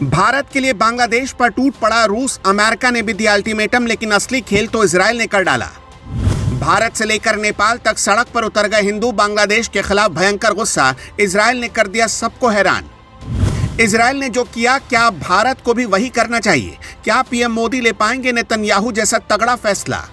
भारत के लिए बांग्लादेश पर टूट पड़ा रूस। अमेरिका ने भी दिया अल्टीमेटम, लेकिन असली खेल तो इजराइल ने कर डाला। भारत से लेकर नेपाल तक सड़क पर उतर गए हिंदू। बांग्लादेश के खिलाफ भयंकर गुस्सा। इजराइल ने कर दिया सबको हैरान। इजराइल ने जो किया, क्या भारत को भी वही करना चाहिए? क्या पीएम मोदी ले पाएंगे नेतन्याहू जैसा तगड़ा फैसला?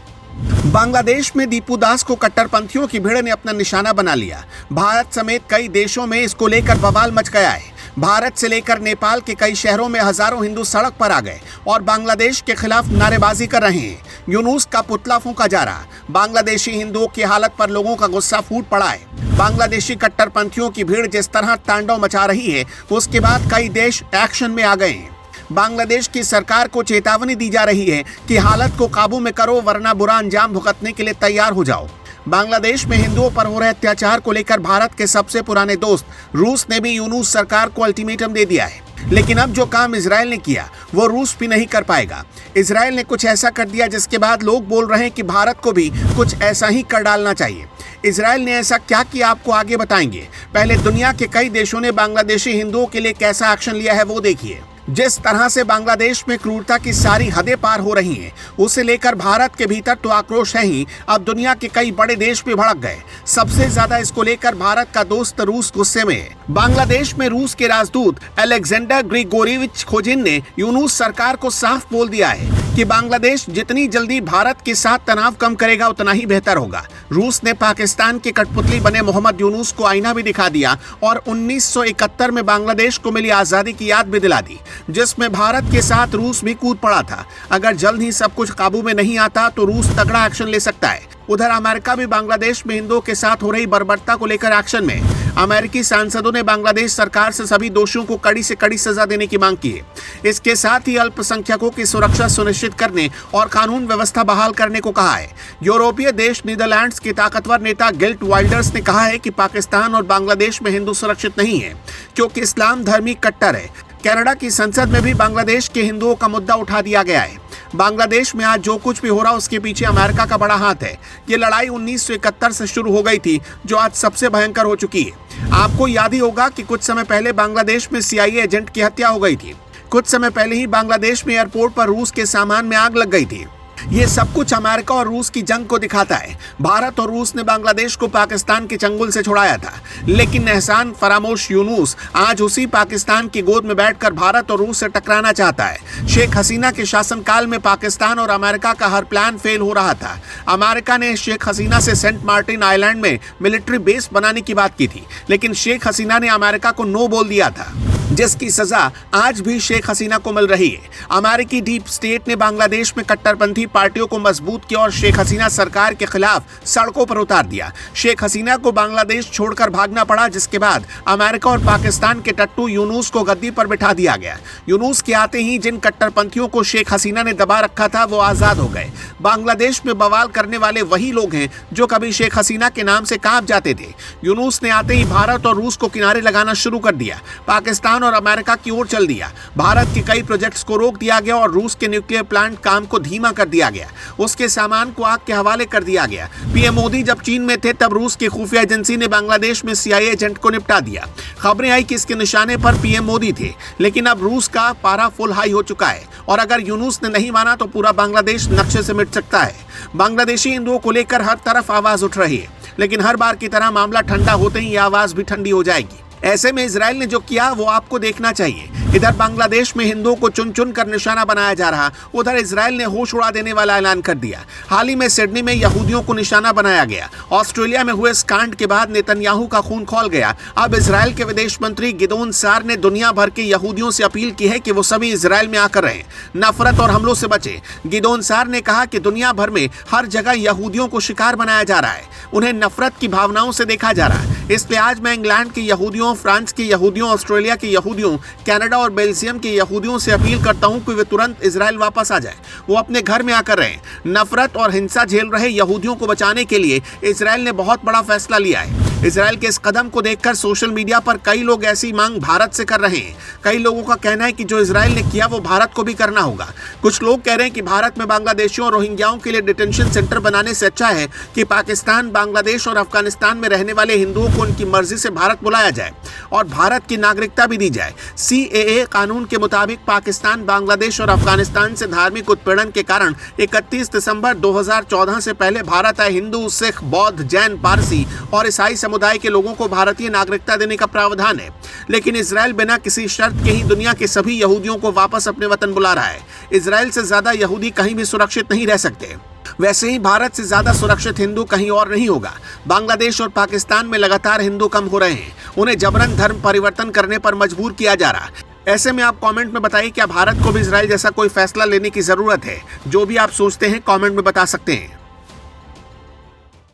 बांग्लादेश में दीपू दास को कट्टरपंथियों की भीड़ ने अपना निशाना बना लिया। भारत समेत कई देशों में इसको लेकर बवाल मच गया है। भारत से लेकर नेपाल के कई शहरों में हजारों हिंदू सड़क पर आ गए और बांग्लादेश के खिलाफ नारेबाजी कर रहे हैं। यूनुस का पुतला फूंका जा रहा। बांग्लादेशी हिंदुओं की हालत पर लोगों का गुस्सा फूट पड़ा है। बांग्लादेशी कट्टरपंथियों की भीड़ जिस तरह तांडव मचा रही है, उसके बाद कई देश एक्शन में आ गए हैं। बांग्लादेश की सरकार को चेतावनी दी जा रही है कि हालत को काबू में करो, वरना बुरा अंजाम भुगतने के लिए तैयार हो जाओ। बांग्लादेश में हिंदुओं पर हो रहे अत्याचार को लेकर भारत के सबसे पुराने दोस्त रूस ने भी यूनुस सरकार को अल्टीमेटम दे दिया है। लेकिन अब जो काम इजराइल ने किया वो रूस भी नहीं कर पाएगा। इजराइल ने कुछ ऐसा कर दिया जिसके बाद लोग बोल रहे हैं कि भारत को भी कुछ ऐसा ही कर डालना चाहिए। इजराइल ने ऐसा क्या किया, आपको आगे बताएंगे। पहले दुनिया के कई देशों ने बांग्लादेशी हिंदुओं के लिए कैसा एक्शन लिया है वो देखिए। जिस तरह से बांग्लादेश में क्रूरता की सारी हदें पार हो रही हैं, उसे लेकर भारत के भीतर तो आक्रोश है ही, अब दुनिया के कई बड़े देश भी भड़क गए। सबसे ज्यादा इसको लेकर भारत का दोस्त रूस गुस्से में है। बांग्लादेश में रूस के राजदूत अलेक्जेंडर ग्रिगोरिविच खोजिन ने यूनुस सरकार को साफ बोल दिया है कि बांग्लादेश जितनी जल्दी भारत के साथ तनाव कम करेगा उतना ही बेहतर होगा। रूस ने पाकिस्तान के कठपुतली बने मोहम्मद यूनुस को आईना भी दिखा दिया और 1971 में बांग्लादेश को मिली आजादी की याद भी दिला दी, जिसमें भारत के साथ रूस भी कूद पड़ा था। अगर जल्द ही सब कुछ काबू में नहीं आता तो रूस तगड़ा एक्शन ले सकता है। उधर अमेरिका भी बांग्लादेश में हिंदुओं के साथ हो रही बर्बरता को लेकर एक्शन में। अमेरिकी सांसदों ने बांग्लादेश सरकार से सभी दोषियों को कड़ी से कड़ी सजा देने की मांग की है। इसके साथ ही अल्पसंख्यकों की सुरक्षा सुनिश्चित करने और कानून व्यवस्था बहाल करने को कहा है। यूरोपीय देश नीदरलैंड्स के ताकतवर नेता गिल्ट वाइल्डर्स ने कहा है कि पाकिस्तान और बांग्लादेश में हिंदू सुरक्षित नहीं है क्योंकि इस्लाम धर्मी कट्टर है। कनाडा की संसद में भी बांग्लादेश के हिंदुओं का मुद्दा उठा दिया गया है। बांग्लादेश में आज जो कुछ भी हो रहा उसके पीछे अमेरिका का बड़ा हाथ है। ये लड़ाई 1971 से शुरू हो गई थी, जो आज सबसे भयंकर हो चुकी है। आपको याद ही होगा कि कुछ समय पहले बांग्लादेश में CIA एजेंट की हत्या हो गई थी। कुछ समय पहले ही बांग्लादेश में एयरपोर्ट पर रूस के सामान में आग लग गई थी। ये सब कुछ अमेरिका और रूस की जंग को दिखाता है। भारत और रूस ने बांग्लादेश को पाकिस्तान के चंगुल से छुड़ाया था, लेकिन एहसान फरामोश यूनुस आज उसी पाकिस्तान की गोद में बैठकर भारत और रूस से टकराना चाहता है। शेख हसीना के शासनकाल में पाकिस्तान और अमेरिका का हर प्लान फेल हो रहा था। अमेरिका ने शेख हसीना से सेंट मार्टिन आइलैंड में मिलिट्री बेस बनाने की बात की थी, लेकिन शेख हसीना ने अमेरिका को नो बोल दिया था, जिसकी सजा आज भी शेख हसीना को मिल रही है। अमेरिकी डीप स्टेट ने बांग्लादेश में कट्टरपंथी पार्टियों को मजबूत किया और शेख हसीना सरकार के खिलाफ सड़कों पर उतार दिया। शेख हसीना को बांग्लादेश छोड़कर भागना पड़ा, जिसके बाद अमेरिका और पाकिस्तान के टट्टू यूनुस को गद्दी पर बिठा दिया गया। यूनुस के आते ही जिन कट्टरपंथियों को शेख हसीना ने दबा रखा था वो आजाद हो गए। बांग्लादेश में बवाल करने वाले वही लोग हैं जो कभी शेख हसीना के नाम से कांप जाते थे। यूनुस ने आते ही भारत और रूस को किनारे लगाना शुरू कर दिया। पाकिस्तान और अमेरिका की ओर चल दिया। भारत के कई प्रोजेक्ट्स को रोक दिया गया और रूस के न्यूक्लियर प्लांट काम को धीमा कर दिया गया। उसके सामान को आग के हवाले कर दिया गया। पीएम मोदी जब चीन में थे तब रूस की खुफिया एजेंसी ने बांग्लादेश में CIA एजेंट को निपटा दिया। खबरें आई कि इसके निशाने पर पीएम मोदी थे, लेकिन अब रूस का पारा फुल हाई हो चुका है और अगर यूनुस ने नहीं माना तो पूरा बांग्लादेश नक्शे से मिट सकता है। बांग्लादेशी हिंदुओं को लेकर हर तरफ आवाज उठ रही है, लेकिन हर बार की तरह मामला ठंडा होते ही आवाज भी ठंडी हो जाएगी। ऐसे में इजराइल ने जो किया वो आपको देखना चाहिए। इधर बांग्लादेश में हिंदुओं को चुन चुन कर निशाना बनाया जा रहा, उधर इजराइल ने होश उड़ा देने वाला ऐलान कर दिया। हाल ही में सिडनी में यहूदियों को निशाना बनाया गया। ऑस्ट्रेलिया में हुए इस कांड के बाद नेतन्याहू का खून खौल गया। अब इजराइल के विदेश मंत्री गिदोन सार ने दुनिया भर के यहूदियों से अपील की है कि वो सभी इजराइल में आकर रहें, नफरत और हमलों से बचे। गिदोन सार ने कहा कि दुनिया भर में हर जगह यहूदियों को शिकार बनाया जा रहा है, उन्हें नफरत की भावनाओं से देखा जा रहा है। इसलिए आज मैं इंग्लैंड के यहूदियों, फ्रांस के यहूदियों, ऑस्ट्रेलिया के यहूदियों, कनाडा और बेल्जियम के यहूदियों से अपील करता हूं कि वे तुरंत इजराइल वापस आ जाएं। वो अपने घर में आकर रहें। नफरत और हिंसा झेल रहे यहूदियों को बचाने के लिए इजराइल ने बहुत बड़ा फैसला लिया है। इजराइल के इस कदम को देखकर सोशल मीडिया पर कई लोग ऐसी मांग भारत से कर रहे हैं। कई लोगों का कहना है कि जो इजराइल ने किया वो भारत को भी करना होगा। कुछ लोग कह रहे हैं कि भारत में बांग्लादेशियों और रोहिंग्याओं के लिए डिटेंशन सेंटर बनाने से अच्छा है कि पाकिस्तान, बांग्लादेश और अफगानिस्तान में रहने वाले हिंदुओं को उनकी मर्जी से भारत बुलाया जाए और भारत की नागरिकता भी दी जाए। CAA कानून के मुताबिक पाकिस्तान, बांग्लादेश और अफगानिस्तान से धार्मिक उत्पीड़न के कारण 31 दिसंबर 2014 से पहले भारत आए हिंदू, सिख, बौद्ध, जैन, पारसी और ईसाई समुदाय के लोगों को भारतीय नागरिकता देने का प्रावधान है। लेकिन इजराइल बिना किसी शर्त के ही दुनिया के सभी यहूदियों को वापस अपने वतन बुला रहा है। इजराइल से ज्यादा यहूदी कहीं भी सुरक्षित नहीं रह सकते। वैसे ही भारत से ज्यादा सुरक्षित हिंदू कहीं और नहीं होगा। बांग्लादेश और पाकिस्तान में लगातार हिंदू कम हो रहे हैं। उन्हें जबरन धर्म परिवर्तन करने पर मजबूर किया जा रहा है। ऐसे में आप कमेंट में बताइए क्या भारत को भी इजराइल जैसा कोई फैसला लेने की जरूरत है? जो भी आप सोचते हैं कमेंट में बता सकते हैं।